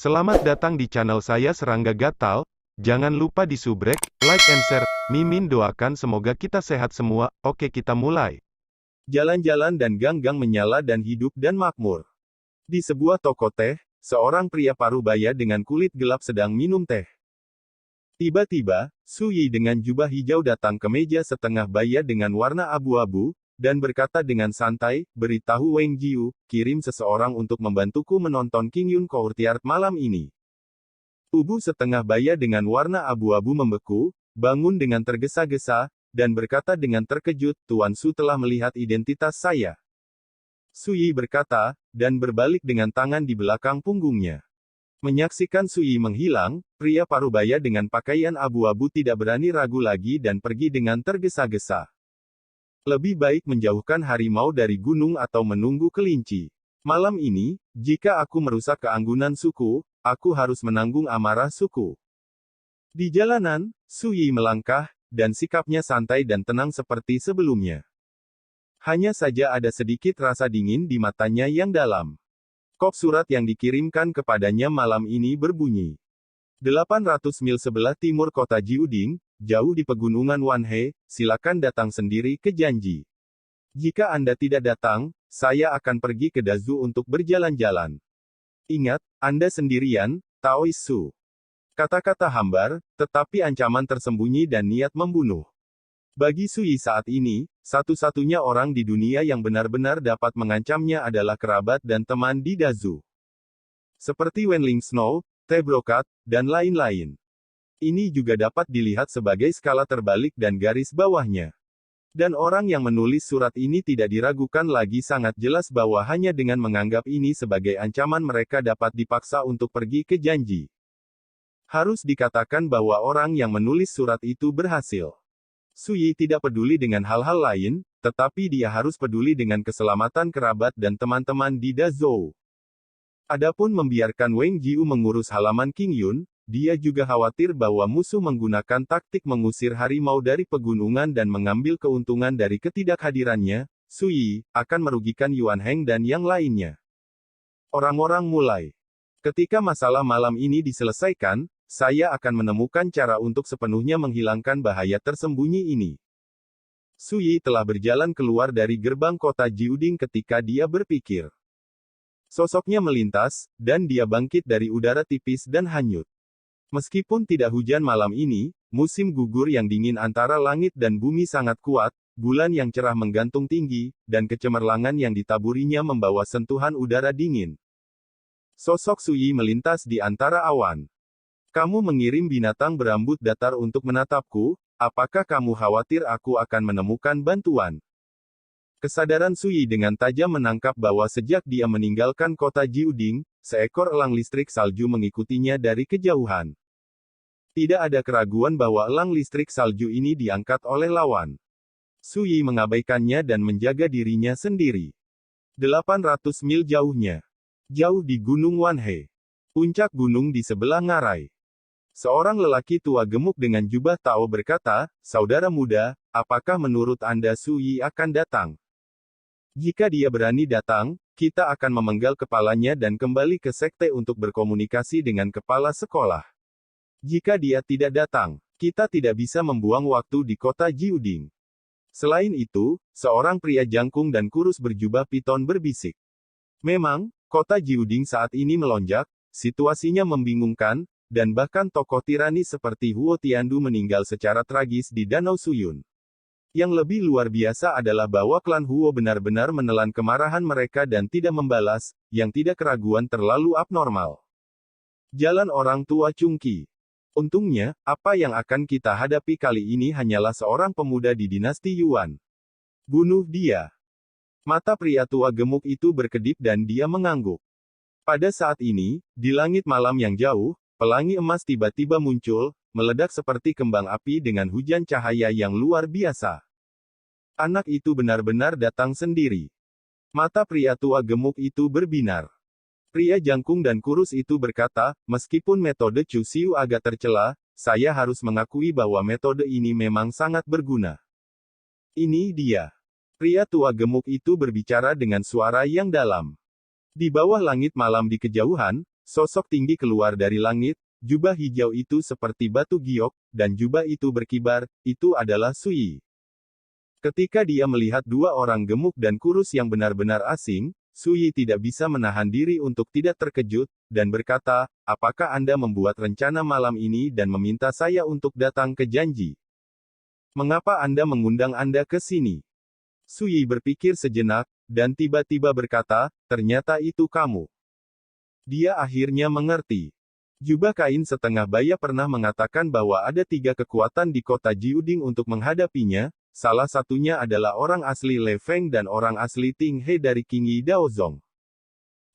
Selamat datang di channel saya Serangga Gatal. Jangan lupa di subrek, like and share. Mimin doakan semoga kita sehat semua. Oke, kita mulai. Jalan-jalan dan gang-gang menyala dan hidup dan makmur. Di sebuah toko teh, seorang pria parubaya dengan kulit gelap sedang minum teh. Tiba-tiba, Su Yi dengan jubah hijau datang ke meja setengah baya dengan warna abu-abu, dan berkata dengan santai, beritahu Wang Jiu, kirim seseorang untuk membantuku menonton King Yun Courtyard malam ini. Tubuh setengah baya dengan warna abu-abu membeku, bangun dengan tergesa-gesa, dan berkata dengan terkejut, Tuan Su telah melihat identitas saya. Su Yi berkata, dan berbalik dengan tangan di belakang punggungnya. Menyaksikan Su Yi menghilang, pria parubaya dengan pakaian abu-abu tidak berani ragu lagi dan pergi dengan tergesa-gesa. Lebih baik menjauhkan harimau dari gunung atau menunggu kelinci. Malam ini, jika aku merusak keanggunan suku, aku harus menanggung amarah suku. Di jalanan, Su Yi melangkah, dan sikapnya santai dan tenang seperti sebelumnya. Hanya saja ada sedikit rasa dingin di matanya yang dalam. Kop surat yang dikirimkan kepadanya malam ini berbunyi. 800 mil sebelah timur kota Jiuding, jauh di pegunungan Wanhe, silakan datang sendiri ke janji. Jika Anda tidak datang, saya akan pergi ke Dazu untuk berjalan-jalan. Ingat, Anda sendirian, Taois Su. Kata-kata hambar, tetapi ancaman tersembunyi dan niat membunuh. Bagi Su Yi saat ini, satu-satunya orang di dunia yang benar-benar dapat mengancamnya adalah kerabat dan teman di Dazu. Seperti Wenling Snow, Te Brokat, dan lain-lain. Ini juga dapat dilihat sebagai skala terbalik dan garis bawahnya. Dan orang yang menulis surat ini tidak diragukan lagi sangat jelas bahwa hanya dengan menganggap ini sebagai ancaman mereka dapat dipaksa untuk pergi ke janji. Harus dikatakan bahwa orang yang menulis surat itu berhasil. Su Yi tidak peduli dengan hal-hal lain, tetapi dia harus peduli dengan keselamatan kerabat dan teman-teman di Dazhou. Adapun membiarkan Wang Jiu mengurus halaman King Yun, dia juga khawatir bahwa musuh menggunakan taktik mengusir harimau dari pegunungan dan mengambil keuntungan dari ketidakhadirannya. Su Yi akan merugikan Yuan Heng dan yang lainnya. Orang-orang mulai. Ketika masalah malam ini diselesaikan, saya akan menemukan cara untuk sepenuhnya menghilangkan bahaya tersembunyi ini. Su Yi telah berjalan keluar dari gerbang kota Jiuding ketika dia berpikir. Sosoknya melintas, dan dia bangkit dari udara tipis dan hanyut. Meskipun tidak hujan malam ini, musim gugur yang dingin antara langit dan bumi sangat kuat, bulan yang cerah menggantung tinggi, dan kecemerlangan yang ditaburinya membawa sentuhan udara dingin. Sosok Su Yi melintas di antara awan. Kamu mengirim binatang berambut datar untuk menatapku, apakah kamu khawatir aku akan menemukan bantuan? Kesadaran Su Yi dengan tajam menangkap bahwa sejak dia meninggalkan kota Jiuding, seekor elang listrik salju mengikutinya dari kejauhan. Tidak ada keraguan bahwa elang listrik salju ini diangkat oleh lawan. Su Yi mengabaikannya dan menjaga dirinya sendiri. 800 mil jauhnya. Jauh di Gunung Wanhe. Puncak gunung di sebelah ngarai. Seorang lelaki tua gemuk dengan jubah Tao berkata, Saudara muda, apakah menurut Anda Su Yi akan datang? Jika dia berani datang, kita akan memenggal kepalanya dan kembali ke sekte untuk berkomunikasi dengan kepala sekolah. Jika dia tidak datang, kita tidak bisa membuang waktu di kota Jiuding. Selain itu, seorang pria jangkung dan kurus berjubah piton berbisik. Memang, kota Jiuding saat ini melonjak, situasinya membingungkan, dan bahkan tokoh tirani seperti Huo Tiandu meninggal secara tragis di Danau Suyun. Yang lebih luar biasa adalah bahwa klan Huo benar-benar menelan kemarahan mereka dan tidak membalas, yang tidak keraguan terlalu abnormal. Jalan orang tua Chungqi. Untungnya, apa yang akan kita hadapi kali ini hanyalah seorang pemuda di dinasti Yuan. Bunuh dia. Mata pria tua gemuk itu berkedip dan dia mengangguk. Pada saat ini, di langit malam yang jauh, pelangi emas tiba-tiba muncul, meledak seperti kembang api dengan hujan cahaya yang luar biasa. Anak itu benar-benar datang sendiri. Mata pria tua gemuk itu berbinar. Pria jangkung dan kurus itu berkata, meskipun metode Chu Xiu agak tercela, saya harus mengakui bahwa metode ini memang sangat berguna. Ini dia. Pria tua gemuk itu berbicara dengan suara yang dalam. Di bawah langit malam di kejauhan, Sosok tinggi keluar dari langit, jubah hijau itu seperti batu giok, dan jubah itu berkibar, itu adalah Sui. Ketika dia melihat dua orang gemuk dan kurus yang benar-benar asing, Sui tidak bisa menahan diri untuk tidak terkejut, dan berkata, apakah Anda membuat rencana malam ini dan meminta saya untuk datang ke janji? Mengapa Anda mengundang Anda ke sini? Sui berpikir sejenak, dan tiba-tiba berkata, ternyata itu kamu. Dia akhirnya mengerti. Jubah kain setengah baya pernah mengatakan bahwa ada 3 kekuatan di kota Jiuding untuk menghadapinya, salah satunya adalah orang asli Le Feng dan orang asli Ting He dari King Yi Daozong.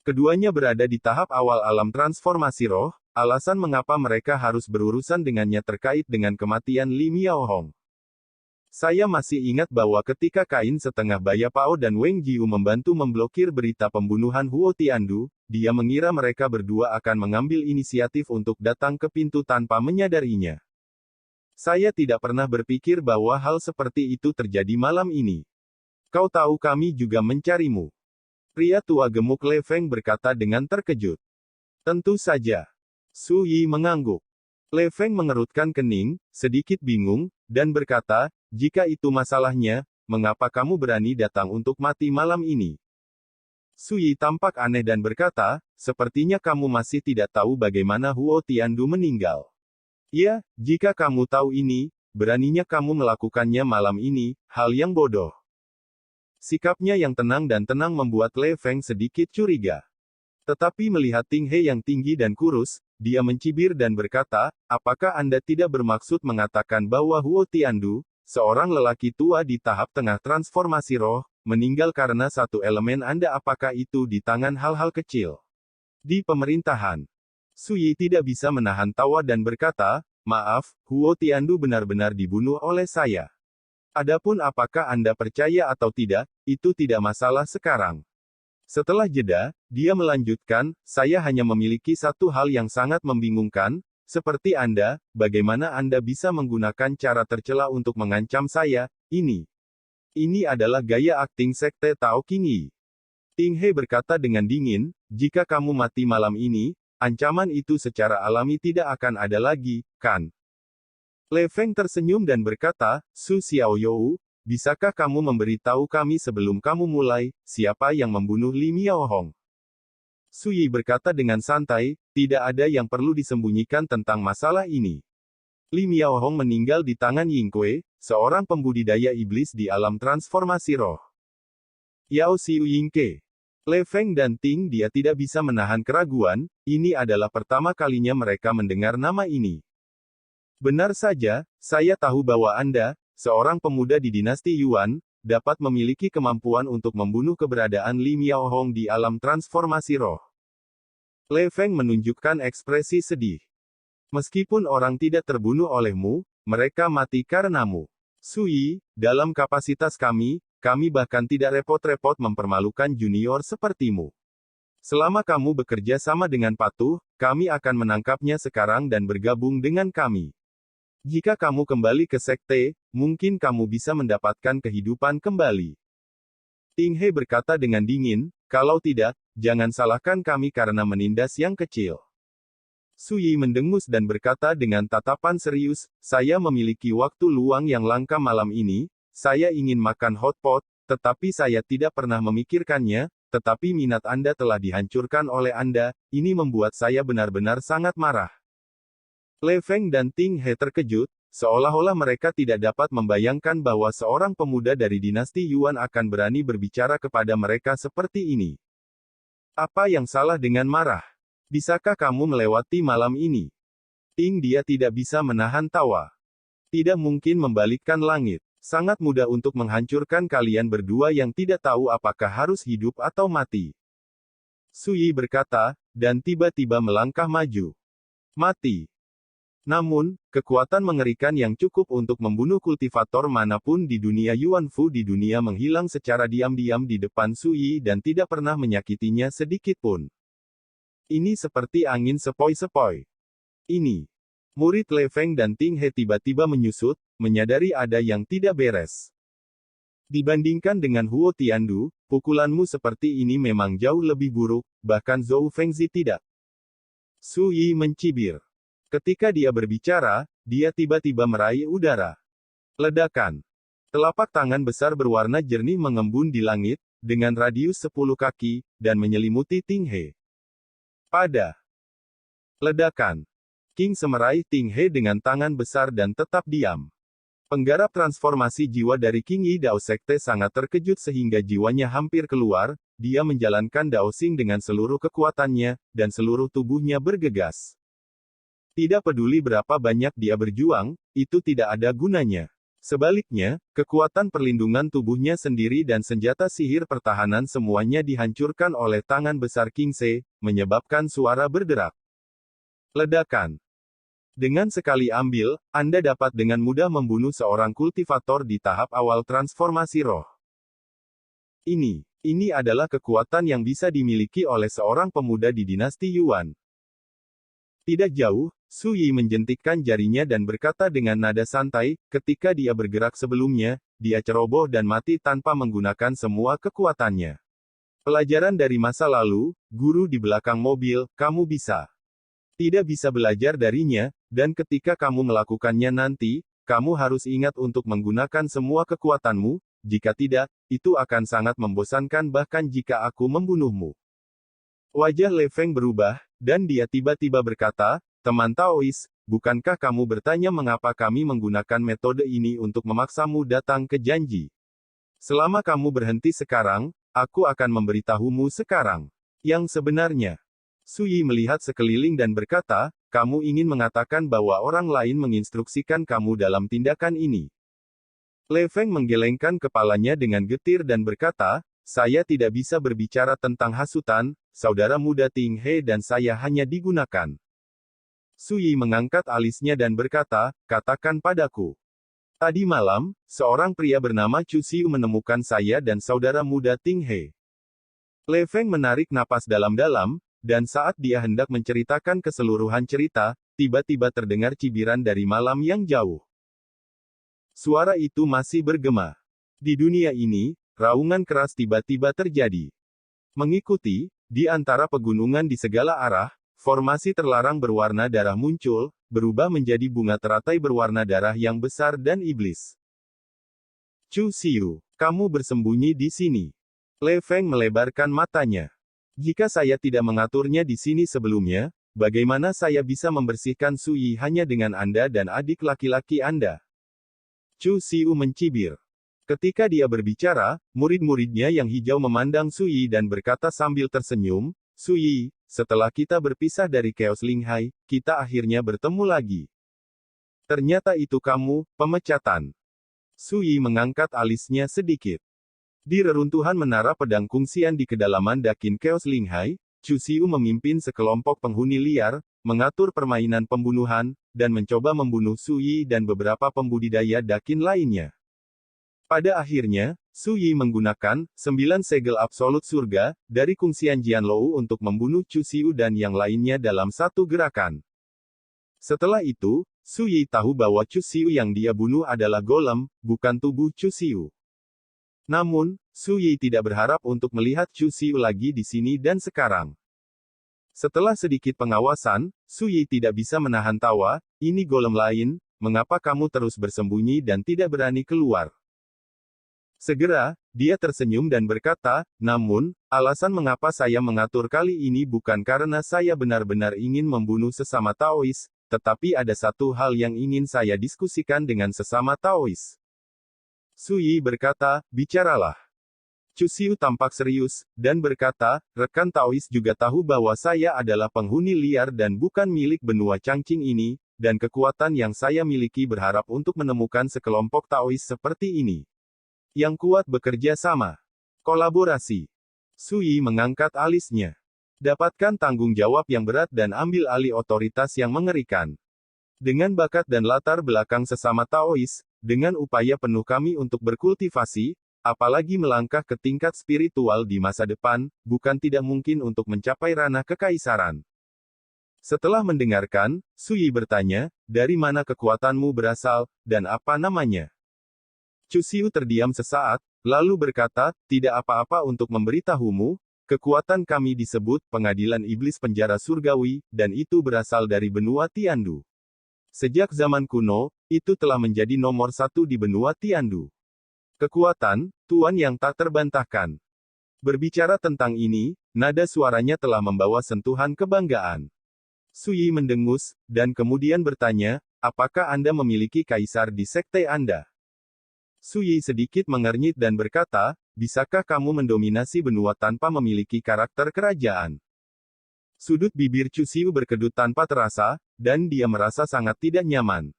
Keduanya berada di tahap awal alam transformasi roh, alasan mengapa mereka harus berurusan dengannya terkait dengan kematian Li Miaohong. Saya masih ingat bahwa ketika kain setengah baya Pao dan Weng Jiu membantu memblokir berita pembunuhan Huo Tiandu, dia mengira mereka berdua akan mengambil inisiatif untuk datang ke pintu tanpa menyadarinya. Saya tidak pernah berpikir bahwa hal seperti itu terjadi malam ini. Kau tahu kami juga mencarimu. Pria tua gemuk Le Feng berkata dengan terkejut. Tentu saja. Su Yi mengangguk. Le Feng mengerutkan kening, sedikit bingung, dan berkata, jika itu masalahnya, mengapa kamu berani datang untuk mati malam ini? Su Yi tampak aneh dan berkata, sepertinya kamu masih tidak tahu bagaimana Huo Tiandu meninggal. Ya, jika kamu tahu ini, beraninya kamu melakukannya malam ini, hal yang bodoh. Sikapnya yang tenang dan tenang membuat Le Feng sedikit curiga. Tetapi melihat Ting He yang tinggi dan kurus, dia mencibir dan berkata, apakah Anda tidak bermaksud mengatakan bahwa Huo Tiandu, seorang lelaki tua di tahap tengah transformasi roh, meninggal karena satu elemen Anda? Apakah itu di tangan hal-hal kecil? Di pemerintahan. Su Yi tidak bisa menahan tawa dan berkata, maaf, Huo Tiandu benar-benar dibunuh oleh saya. Adapun apakah Anda percaya atau tidak, itu tidak masalah sekarang. Setelah jeda, dia melanjutkan, saya hanya memiliki satu hal yang sangat membingungkan, seperti Anda, bagaimana Anda bisa menggunakan cara tercela untuk mengancam saya, ini. Ini adalah gaya akting sekte Tao King Yi. Ting He berkata dengan dingin, jika kamu mati malam ini, ancaman itu secara alami tidak akan ada lagi, kan? Le Feng tersenyum dan berkata, Su Xiaoyou, bisakah kamu memberitahu kami sebelum kamu mulai, siapa yang membunuh Li Miaohong? Su Yi berkata dengan santai, tidak ada yang perlu disembunyikan tentang masalah ini. Li Miaohong meninggal di tangan Ying Kue, seorang pembudidaya iblis di alam transformasi roh. Yao Xiu Yingke. Le Feng dan Ting dia tidak bisa menahan keraguan, ini adalah pertama kalinya mereka mendengar nama ini. Benar saja, saya tahu bahwa Anda, seorang pemuda di dinasti Yuan, dapat memiliki kemampuan untuk membunuh keberadaan Li Miaohong di alam transformasi roh. Le Feng menunjukkan ekspresi sedih. Meskipun orang tidak terbunuh olehmu, mereka mati karenamu. Su Yi, dalam kapasitas kami bahkan tidak repot-repot mempermalukan junior sepertimu. Selama kamu bekerja sama dengan patuh, kami akan menangkapnya sekarang dan bergabung dengan kami. Jika kamu kembali ke sekte, mungkin kamu bisa mendapatkan kehidupan kembali. Ting He berkata dengan dingin, kalau tidak, jangan salahkan kami karena menindas yang kecil. Su Yi mendengus dan berkata dengan tatapan serius, saya memiliki waktu luang yang langka malam ini, saya ingin makan hotpot, tetapi saya tidak pernah memikirkannya, tetapi minat Anda telah dihancurkan oleh Anda, ini membuat saya benar-benar sangat marah. Le Feng dan Ting He terkejut, seolah-olah mereka tidak dapat membayangkan bahwa seorang pemuda dari dinasti Yuan akan berani berbicara kepada mereka seperti ini. Apa yang salah dengan marah? Bisakah kamu melewati malam ini? Ting dia tidak bisa menahan tawa. Tidak mungkin membalikkan langit. Sangat mudah untuk menghancurkan kalian berdua yang tidak tahu apakah harus hidup atau mati. Su Yi berkata, dan tiba-tiba melangkah maju. Mati. Namun, kekuatan mengerikan yang cukup untuk membunuh kultivator manapun di dunia Yuan Fu di dunia menghilang secara diam-diam di depan Su Yi dan tidak pernah menyakitinya sedikit pun. Ini seperti angin sepoi-sepoi. Ini. Murid Le Feng dan Ting He tiba-tiba menyusut, menyadari ada yang tidak beres. Dibandingkan dengan Huo Tiandu, pukulanmu seperti ini memang jauh lebih buruk, bahkan Zhou Fengzi tidak. Su Yi mencibir. Ketika dia berbicara, dia tiba-tiba meraih udara. Ledakan. Telapak tangan besar berwarna jernih mengembun di langit, dengan radius 10 kaki, dan menyelimuti Ting He. Pada ledakan, King Se meraih Ting He dengan tangan besar dan tetap diam. Penggarap transformasi jiwa dari King Yi Dao Sekte sangat terkejut sehingga jiwanya hampir keluar, dia menjalankan Dao Xing dengan seluruh kekuatannya, dan seluruh tubuhnya bergegas. Tidak peduli berapa banyak dia berjuang, itu tidak ada gunanya. Sebaliknya, kekuatan perlindungan tubuhnya sendiri dan senjata sihir pertahanan semuanya dihancurkan oleh tangan besar King Se, menyebabkan suara berderak. Ledakan. Dengan sekali ambil, Anda dapat dengan mudah membunuh seorang kultivator di tahap awal transformasi roh. Ini adalah kekuatan yang bisa dimiliki oleh seorang pemuda di dinasti Yuan. Tidak jauh, Su Yi menjentikkan jarinya dan berkata dengan nada santai, ketika dia bergerak sebelumnya, dia ceroboh dan mati tanpa menggunakan semua kekuatannya. Pelajaran dari masa lalu, guru di belakang mobil, kamu tidak bisa belajar darinya, dan ketika kamu melakukannya nanti, kamu harus ingat untuk menggunakan semua kekuatanmu, jika tidak, itu akan sangat membosankan bahkan jika aku membunuhmu. Wajah Le Feng berubah, dan dia tiba-tiba berkata, teman Taois, bukankah kamu bertanya mengapa kami menggunakan metode ini untuk memaksamu datang ke janji? Selama kamu berhenti sekarang, aku akan memberitahumu sekarang yang sebenarnya. Su Yi melihat sekeliling dan berkata, kamu ingin mengatakan bahwa orang lain menginstruksikan kamu dalam tindakan ini. Le Feng menggelengkan kepalanya dengan getir dan berkata, saya tidak bisa berbicara tentang hasutan, saudara muda Ting He dan saya hanya digunakan. Su Yi mengangkat alisnya dan berkata, katakan padaku. Tadi malam, seorang pria bernama Chu Xiu menemukan saya dan saudara muda Ting He. Le Feng menarik napas dalam-dalam, dan saat dia hendak menceritakan keseluruhan cerita, tiba-tiba terdengar cibiran dari malam yang jauh. Suara itu masih bergema. Di dunia ini, raungan keras tiba-tiba terjadi. Mengikuti, di antara pegunungan di segala arah, formasi terlarang berwarna darah muncul, berubah menjadi bunga teratai berwarna darah yang besar dan iblis. Chu Xiu, kamu bersembunyi di sini. Le Feng melebarkan matanya. Jika saya tidak mengaturnya di sini sebelumnya, bagaimana saya bisa membersihkan Su Yi hanya dengan Anda dan adik laki-laki Anda? Chu Xiu mencibir. Ketika dia berbicara, murid-muridnya yang hijau memandang Su Yi dan berkata sambil tersenyum, Su Yi, setelah kita berpisah dari Chaos Linghai, kita akhirnya bertemu lagi. Ternyata itu kamu, pemecatan. Su Yi mengangkat alisnya sedikit. Di reruntuhan menara pedang kungsian di kedalaman Dakin Chaos Linghai, Chu Xiu memimpin sekelompok penghuni liar, mengatur permainan pembunuhan, dan mencoba membunuh Su Yi dan beberapa pembudidaya Dakin lainnya. Pada akhirnya, Su Yi menggunakan 9 segel absolut surga dari kungsian Jianlou untuk membunuh Chu Xiu dan yang lainnya dalam satu gerakan. Setelah itu, Su Yi tahu bahwa Chu Xiu yang dia bunuh adalah golem, bukan tubuh Chu Xiu. Namun, Su Yi tidak berharap untuk melihat Chu Xiu lagi di sini dan sekarang. Setelah sedikit pengawasan, Su Yi tidak bisa menahan tawa, ini golem lain, mengapa kamu terus bersembunyi dan tidak berani keluar? Segera, dia tersenyum dan berkata, namun, alasan mengapa saya mengatur kali ini bukan karena saya benar-benar ingin membunuh sesama Taois, tetapi ada satu hal yang ingin saya diskusikan dengan sesama Taois. Su Yi berkata, bicaralah. Chu Xiu tampak serius, dan berkata, rekan Taois juga tahu bahwa saya adalah penghuni liar dan bukan milik benua Changqing ini, dan kekuatan yang saya miliki berharap untuk menemukan sekelompok Taois seperti ini. Yang kuat bekerja sama. Kolaborasi. Su Yi mengangkat alisnya. Dapatkan tanggung jawab yang berat dan ambil alih otoritas yang mengerikan. Dengan bakat dan latar belakang sesama Taois, dengan upaya penuh kami untuk berkultivasi, apalagi melangkah ke tingkat spiritual di masa depan, bukan tidak mungkin untuk mencapai ranah kekaisaran. Setelah mendengarkan, Su Yi bertanya, dari mana kekuatanmu berasal, dan apa namanya? Chu Xiu terdiam sesaat, lalu berkata, tidak apa-apa untuk memberitahumu, Kekuatan kami disebut pengadilan iblis penjara surgawi, dan itu berasal dari benua Tiandu. Sejak zaman kuno, itu telah menjadi nomor satu di benua Tiandu. Kekuatan, Tuan yang tak terbantahkan. Berbicara tentang ini, nada suaranya telah membawa sentuhan kebanggaan. Suyi mendengus, dan kemudian bertanya, apakah Anda memiliki kaisar di sekte Anda? Suyi sedikit mengernyit dan berkata, bisakah kamu mendominasi benua tanpa memiliki karakter kerajaan? Sudut bibir Chu Xiu berkedut tanpa terasa, dan dia merasa sangat tidak nyaman.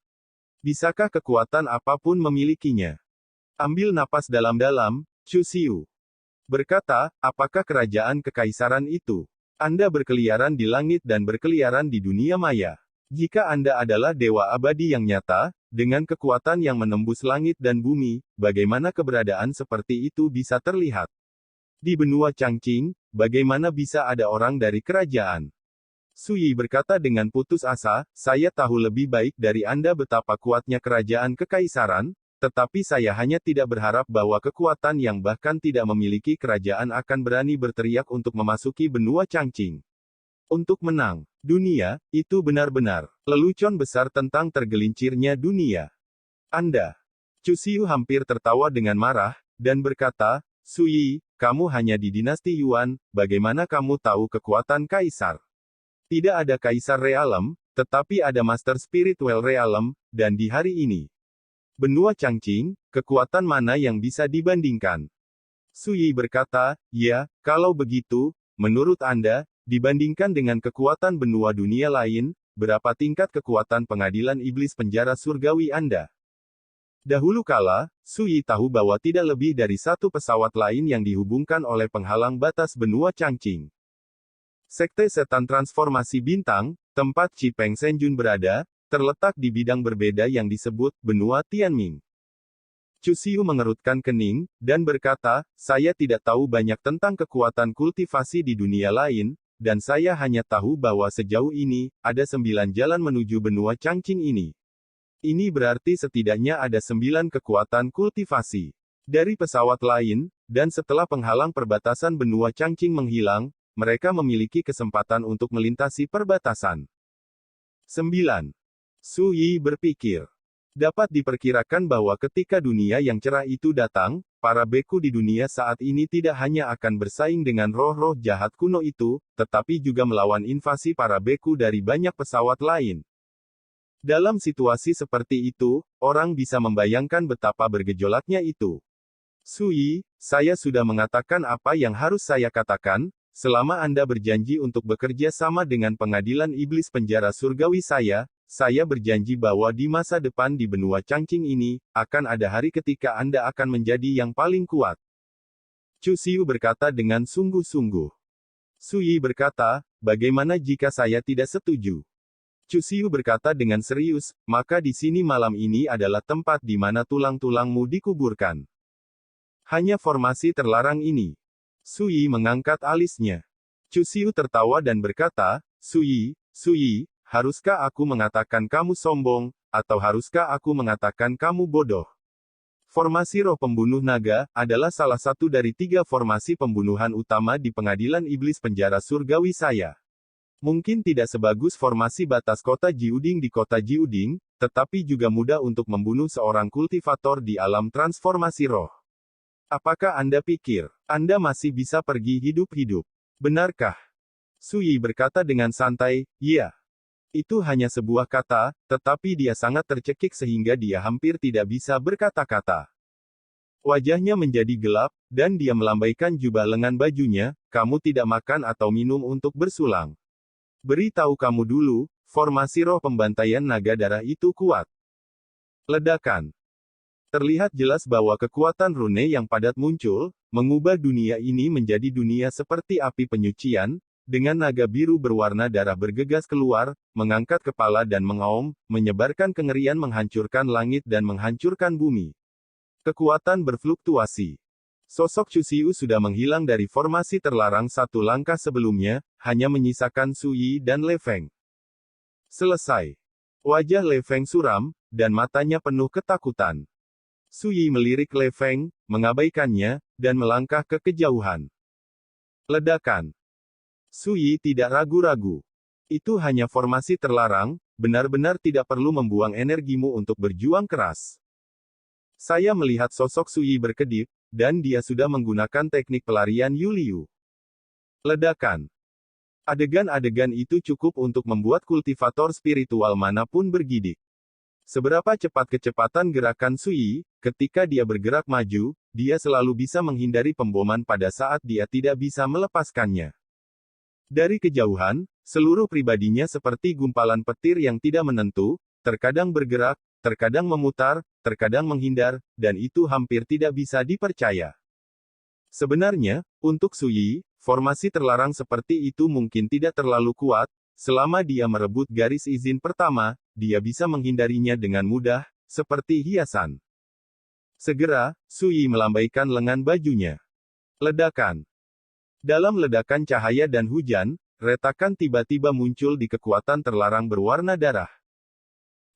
Bisakah kekuatan apapun memilikinya? Ambil napas dalam-dalam, Chu Xiu berkata, apakah kerajaan kekaisaran itu? Anda berkeliaran di langit dan berkeliaran di dunia maya. Jika Anda adalah dewa abadi yang nyata, dengan kekuatan yang menembus langit dan bumi, bagaimana keberadaan seperti itu bisa terlihat? Di benua Changqing, bagaimana bisa ada orang dari kerajaan? Suyi berkata dengan putus asa, saya tahu lebih baik dari Anda betapa kuatnya kerajaan kekaisaran, tetapi saya hanya tidak berharap bahwa kekuatan yang bahkan tidak memiliki kerajaan akan berani berteriak untuk memasuki benua Changqing. Untuk menang dunia, itu benar-benar lelucon besar tentang tergelincirnya dunia. Anda. Chu Xiu hampir tertawa dengan marah, dan berkata, Suyi, kamu hanya di dinasti Yuan, bagaimana kamu tahu kekuatan kaisar? Tidak ada kaisar realem, tetapi ada master spiritual realem, dan di hari ini. Benua Changqing, kekuatan mana yang bisa dibandingkan? Suyi berkata, ya, kalau begitu, menurut Anda, dibandingkan dengan kekuatan benua dunia lain, berapa tingkat kekuatan pengadilan iblis penjara surgawi Anda? Dahulu kala, Suyi tahu bahwa tidak lebih dari satu pesawat lain yang dihubungkan oleh penghalang batas benua Changqing. Sekte Setan Transformasi Bintang, tempat Qi Peng Senjun berada, terletak di bidang berbeda yang disebut benua Tianming. Chu Xiu mengerutkan kening, dan berkata, saya tidak tahu banyak tentang kekuatan kultivasi di dunia lain, dan saya hanya tahu bahwa sejauh ini, ada 9 jalan menuju benua Changqing ini. Ini berarti setidaknya ada 9 kekuatan kultivasi. Dari pesawat lain, dan setelah penghalang perbatasan benua Changqing menghilang, mereka memiliki kesempatan untuk melintasi perbatasan. 9. Suyi berpikir. Dapat diperkirakan bahwa ketika dunia yang cerah itu datang, para beku di dunia saat ini tidak hanya akan bersaing dengan roh-roh jahat kuno itu, tetapi juga melawan invasi para beku dari banyak pesawat lain. Dalam situasi seperti itu, orang bisa membayangkan betapa bergejolaknya itu. Suyi, saya sudah mengatakan apa yang harus saya katakan, selama Anda berjanji untuk bekerja sama dengan pengadilan iblis penjara surgawi saya berjanji bahwa di masa depan di benua Changqing ini, akan ada hari ketika Anda akan menjadi yang paling kuat. Chu Xiu berkata dengan sungguh-sungguh. Suyi berkata, bagaimana jika saya tidak setuju? Chu Xiu berkata dengan serius, maka di sini malam ini adalah tempat di mana tulang-tulangmu dikuburkan. Hanya formasi terlarang ini. Suyi mengangkat alisnya. Chu Xiu tertawa dan berkata, Suyi, haruskah aku mengatakan kamu sombong, atau haruskah aku mengatakan kamu bodoh? Formasi roh pembunuh naga, adalah salah satu dari 3 formasi pembunuhan utama di pengadilan iblis penjara surgawi saya. Mungkin tidak sebagus formasi batas kota Jiuding di kota Jiuding, tetapi juga mudah untuk membunuh seorang kultivator di alam transformasi roh. Apakah Anda pikir, Anda masih bisa pergi hidup-hidup? Benarkah? Suyi berkata dengan santai, iya. Itu hanya sebuah kata, tetapi dia sangat tercekik sehingga dia hampir tidak bisa berkata-kata. Wajahnya menjadi gelap, dan dia melambaikan jubah lengan bajunya, kamu tidak makan atau minum untuk bersulang. Beritahu kamu dulu, formasi roh pembantaian naga darah itu kuat. Ledakan. Terlihat jelas bahwa kekuatan rune yang padat muncul, mengubah dunia ini menjadi dunia seperti api penyucian, dengan naga biru berwarna darah bergegas keluar, mengangkat kepala dan mengaum, menyebarkan kengerian menghancurkan langit dan menghancurkan bumi. Kekuatan berfluktuasi. Sosok Chu Xiu sudah menghilang dari formasi terlarang satu langkah sebelumnya, hanya menyisakan Suyi dan Le Feng. Selesai. Wajah Le Feng suram, dan matanya penuh ketakutan. Suyi melirik Le Feng, mengabaikannya, dan melangkah ke kejauhan. Ledakan. Sui tidak ragu-ragu. Itu hanya formasi terlarang, benar-benar tidak perlu membuang energimu untuk berjuang keras. Saya melihat sosok Sui berkedip, dan dia sudah menggunakan teknik pelarian Yuliu. Ledakan. Adegan-adegan itu cukup untuk membuat kultivator spiritual manapun bergidik. Seberapa cepat kecepatan gerakan Sui, ketika dia bergerak maju, dia selalu bisa menghindari pemboman pada saat dia tidak bisa melepaskannya. Dari kejauhan, seluruh pribadinya seperti gumpalan petir yang tidak menentu, terkadang bergerak, terkadang memutar, terkadang menghindar, dan itu hampir tidak bisa dipercaya. Sebenarnya, untuk Sui, formasi terlarang seperti itu mungkin tidak terlalu kuat, selama dia merebut garis izin pertama, dia bisa menghindarinya dengan mudah, seperti hiasan. Segera, Sui melambaikan lengan bajunya. Ledakan. Dalam ledakan cahaya dan hujan, retakan tiba-tiba muncul di kekuatan terlarang berwarna darah.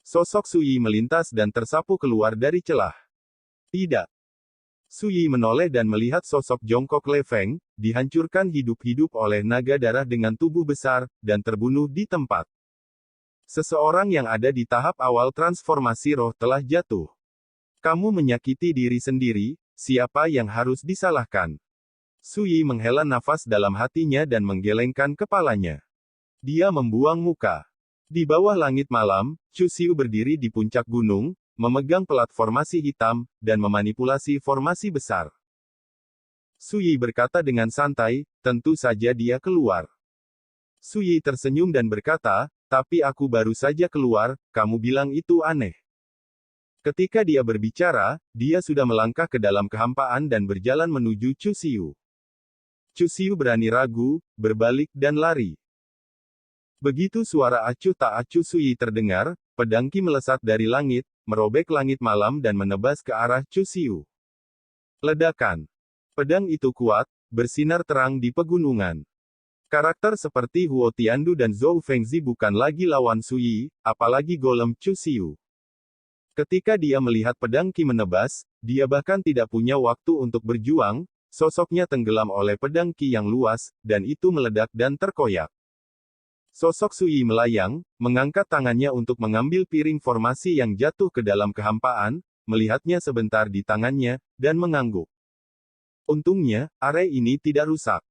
Sosok Sui melintas dan tersapu keluar dari celah. Tidak. Sui menoleh dan melihat sosok jongkok Le Feng, dihancurkan hidup-hidup oleh naga darah dengan tubuh besar, dan terbunuh di tempat. Seseorang yang ada di tahap awal transformasi roh telah jatuh. Kamu menyakiti diri sendiri, siapa yang harus disalahkan? Sui menghela nafas dalam hatinya dan menggelengkan kepalanya. Dia membuang muka. Di bawah langit malam, Chu Xiu berdiri di puncak gunung, memegang pelat formasi hitam, dan memanipulasi formasi besar. Sui berkata dengan santai, tentu saja dia keluar. Sui tersenyum dan berkata, tapi aku baru saja keluar, kamu bilang itu aneh. Ketika dia berbicara, dia sudah melangkah ke dalam kehampaan dan berjalan menuju Chu Xiu. Chu Xiu berani ragu, berbalik dan lari. Begitu suara acuh tak acuh Sui terdengar, pedang Qi melesat dari langit, merobek langit malam dan menebas ke arah Chu Xiu. Ledakan. Pedang itu kuat, bersinar terang di pegunungan. Karakter seperti Huo Tiandu dan Zhou Fengzi bukan lagi lawan Sui, apalagi golem Chu Xiu. Ketika dia melihat pedang Qi menebas, dia bahkan tidak punya waktu untuk berjuang, sosoknya tenggelam oleh pedang Qi yang luas, dan itu meledak dan terkoyak. Sosok Sui melayang, mengangkat tangannya untuk mengambil piring formasi yang jatuh ke dalam kehampaan, melihatnya sebentar di tangannya, dan mengangguk. Untungnya, area ini tidak rusak.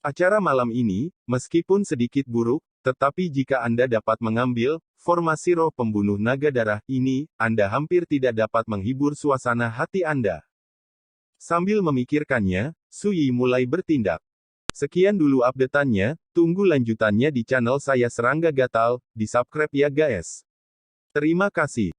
Acara malam ini, meskipun sedikit buruk, tetapi jika Anda dapat mengambil formasi roh pembunuh naga darah ini, Anda hampir tidak dapat menghibur suasana hati Anda. Sambil memikirkannya, Sui mulai bertindak. Sekian dulu update-annya, tunggu lanjutannya di channel saya Serangga Gatal, di subscribe ya guys. Terima kasih.